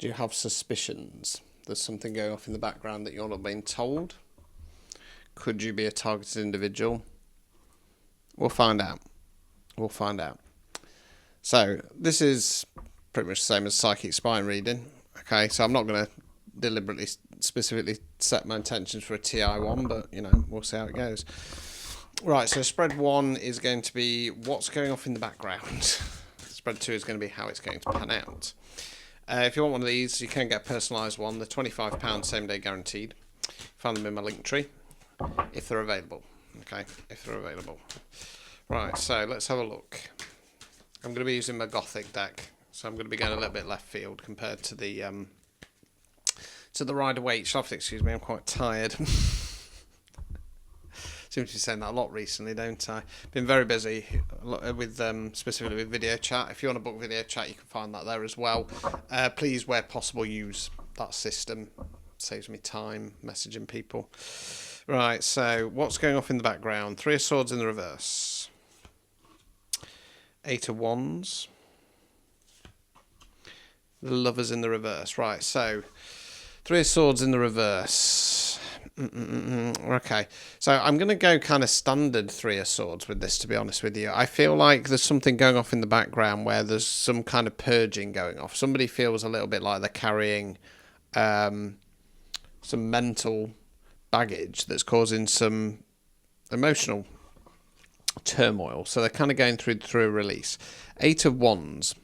Do you have suspicions? There's something going off in the background that you're not being told? Could you be a targeted individual? We'll find out. We'll find out. So, this is pretty much the same as psychic spine reading. Okay, so I'm not going to deliberately, specifically set my intentions for a TI one, but, you know, we'll see how it goes. Right, so spread 1 is going to be what's going off in the background. Spread 2 is going to be how it's going to pan out. If you want one of these, you can get a personalised one. They're £25, same day guaranteed. Find them in my link tree, if they're available. Okay, if they're available. Right, so let's have a look. I'm going to be using my Gothic deck, so I'm going to be going a little bit left field compared to the Rider-Waite Shaft. Excuse me, I'm quite tired. Seem to be saying that a lot recently, don't I? Been very busy with specifically with video chat. If you want to book video chat, you can find that there as well. Please, where possible, use that system. Saves me time messaging people. Right, so what's going off in the background? 3 of Swords in the reverse. 8 of Wands. The Lovers in the reverse. Right, so 3 of Swords in the reverse. Okay, so I'm going to go kind of standard 3 of Swords with this, to be honest with you. I feel like there's something going off in the background where there's some kind of purging going off. Somebody feels a little bit like they're carrying some mental baggage that's causing some emotional turmoil. So they're kind of going through a release. 8 of Wands.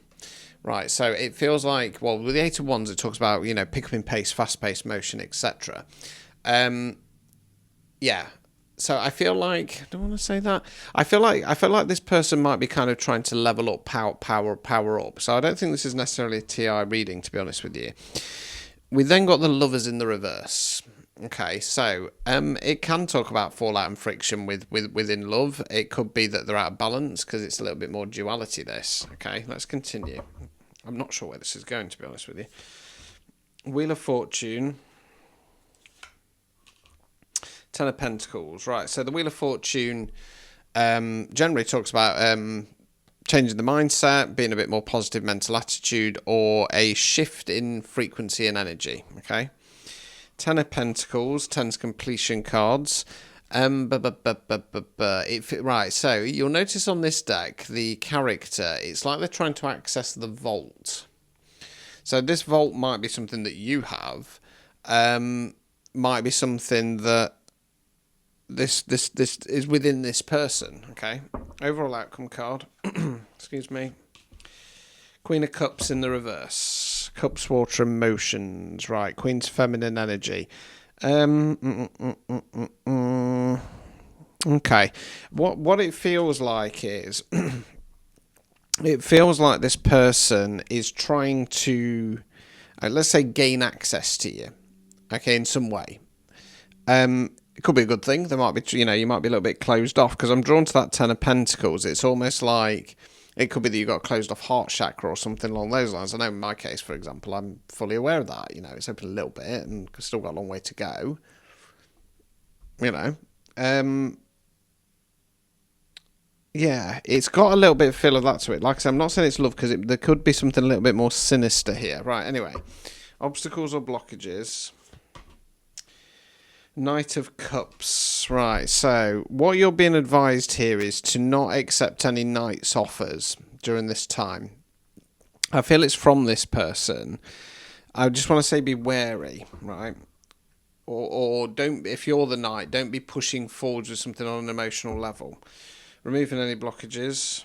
Right, so it feels like, well, with the 8 of Wands, it talks about, you know, pick up in pace, fast-paced motion, etc. Yeah, so I feel like, I don't want to say that. I feel like this person might be kind of trying to level up, power up. So I don't think this is necessarily a TI reading, to be honest with you. We then got the Lovers in the reverse. Okay, so it can talk about fallout and friction within love. It could be that they're out of balance because it's a little bit more duality, this. Okay, let's continue. I'm not sure where this is going, to be honest with you. Wheel of Fortune. 10 of Pentacles. Right, so the Wheel of Fortune generally talks about changing the mindset, being a bit more positive mental attitude, or a shift in frequency and energy. Okay. 10 of Pentacles, 10's completion cards. Right, so you'll notice on this deck, the character, it's like they're trying to access the vault. So this vault might be something that you have, might be something that this is within this person, okay? Overall outcome card, excuse me. Queen of Cups in the reverse. Cups, water, emotions. Right, Queen's feminine energy. Okay. What it feels like is it feels like this person is trying to, let's say, gain access to you, okay, in some way. It could be a good thing. There might be, you know, you might be a little bit closed off because I'm drawn to that 10 of Pentacles. It's almost like it could be that you've got a closed off heart chakra or something along those lines. I know in my case, for example, I'm fully aware of that. You know, it's open a little bit and still got a long way to go. You know, yeah, it's got a little bit of feel of that to it. Like I said, I'm not saying it's love because there could be something a little bit more sinister here. Right, anyway, obstacles or blockages. Knight of Cups. Right, so what you're being advised here is to not accept any knight's offers during this time. I feel it's from this person. I just want to say be wary, right? Or don't, if you're the knight, don't be pushing forwards with something on an emotional level. Removing any blockages.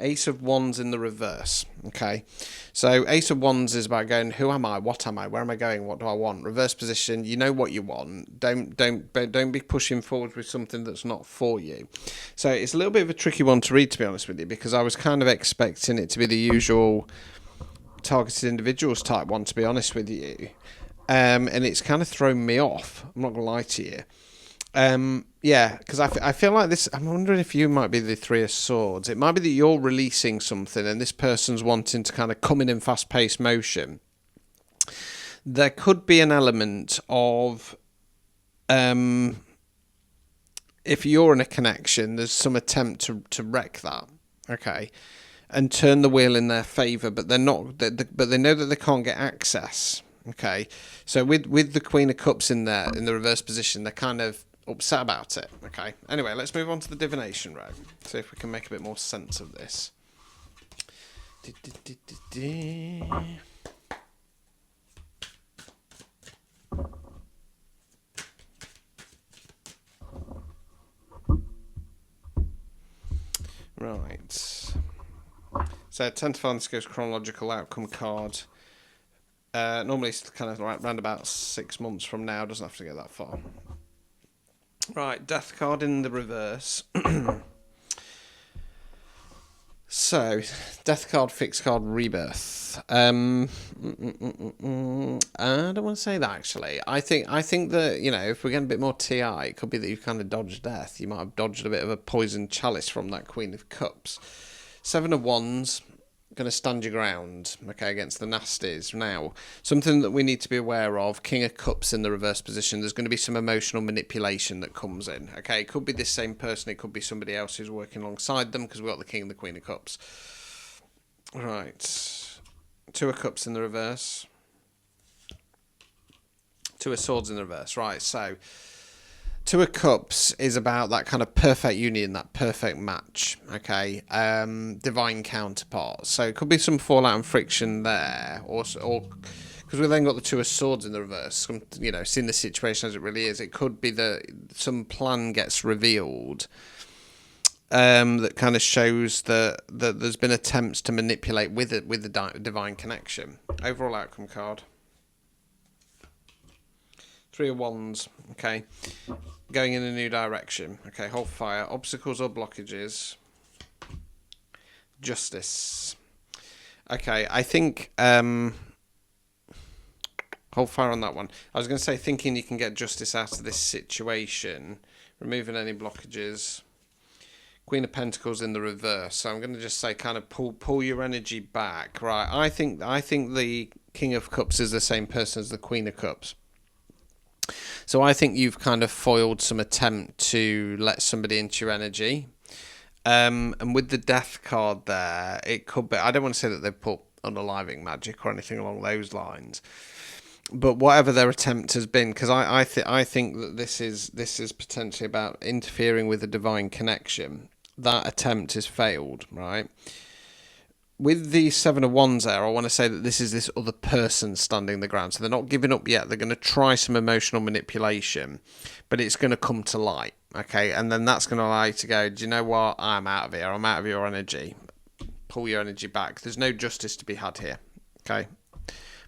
Ace of Wands in the reverse. Okay, so Ace of Wands is about going, who am I? What am I? Where am I going? What do I want? Reverse position. You know what you want. Don't be pushing forward with something that's not for you. So it's a little bit of a tricky one to read, to be honest with you, because I was kind of expecting it to be the usual targeted individuals type one, to be honest with you, and it's kind of thrown me off. I'm not gonna lie to you. Yeah, because I feel like this, I'm wondering if you might be the 3 of Swords. It might be that you're releasing something and this person's wanting to kind of come in fast-paced motion. There could be an element of, if you're in a connection, there's some attempt to wreck that, okay? and turn the wheel in their favour, but they're not. But they know that they can't get access. Okay, so with the Queen of Cups in there in the reverse position, they're kind of upset about it. Okay. Anyway, let's move on to the divination row. See if we can make a bit more sense of this. Right. So 10 to 5 this goes chronological outcome card. Normally it's kind of around about 6 months from now. Doesn't have to get that far. Right, death card in the reverse. So, death card, fixed card, rebirth. I don't want to say that actually. I think that, you know, if we're getting a bit more TI, it could be that you've kind of dodged death. You might have dodged a bit of a poison chalice from that Queen of Cups. 7 of Wands, going to stand your ground, okay, against the nasties. Now, something that we need to be aware of, King of Cups in the reverse position, there's going to be some emotional manipulation that comes in, okay? It could be this same person, it could be somebody else who's working alongside them, because we've got the King and the Queen of Cups. Right. 2 of Cups in the reverse. 2 of Swords in the reverse. Right, so 2 of Cups is about that kind of perfect union, that perfect match, okay? Divine counterpart. So it could be some fallout and friction there, or because we've then got the 2 of Swords in the reverse, you know, seeing the situation as it really is, it could be that some plan gets revealed that kind of shows that there's been attempts to manipulate with the divine connection. Overall outcome card. 3 of Wands, okay. Going in a new direction, okay. Hold fire. Obstacles or blockages. Justice. Okay, I think hold fire on that one. I was going to say thinking you can get justice out of this situation, removing any blockages. Queen of Pentacles in the reverse. So I'm going to just say kind of pull your energy back, right? I think the King of Cups is the same person as the Queen of Cups. So I think you've kind of foiled some attempt to let somebody into your energy. And with the death card there, it could be, I don't want to say that they've put unaliving magic or anything along those lines, but whatever their attempt has been, because I think that this is potentially about interfering with the divine connection. That attempt has failed, right? With the 7 of Wands there, I want to say that this is this other person standing the ground. So they're not giving up yet. They're going to try some emotional manipulation, but it's going to come to light, okay? And then that's going to allow you to go, do you know what? I'm out of here. I'm out of your energy. Pull your energy back. There's no justice to be had here, okay?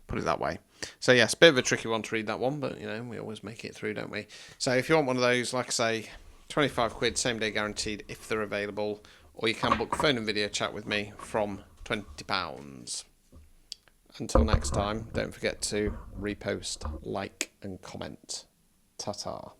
Put it that way. So yes, bit of a tricky one to read that one, but you know, we always make it through, don't we? So if you want one of those, like I say, 25 quid, same day guaranteed if they're available, or you can book phone and video chat with me from £20. Until next time, don't forget to repost, like and comment. Ta-ta.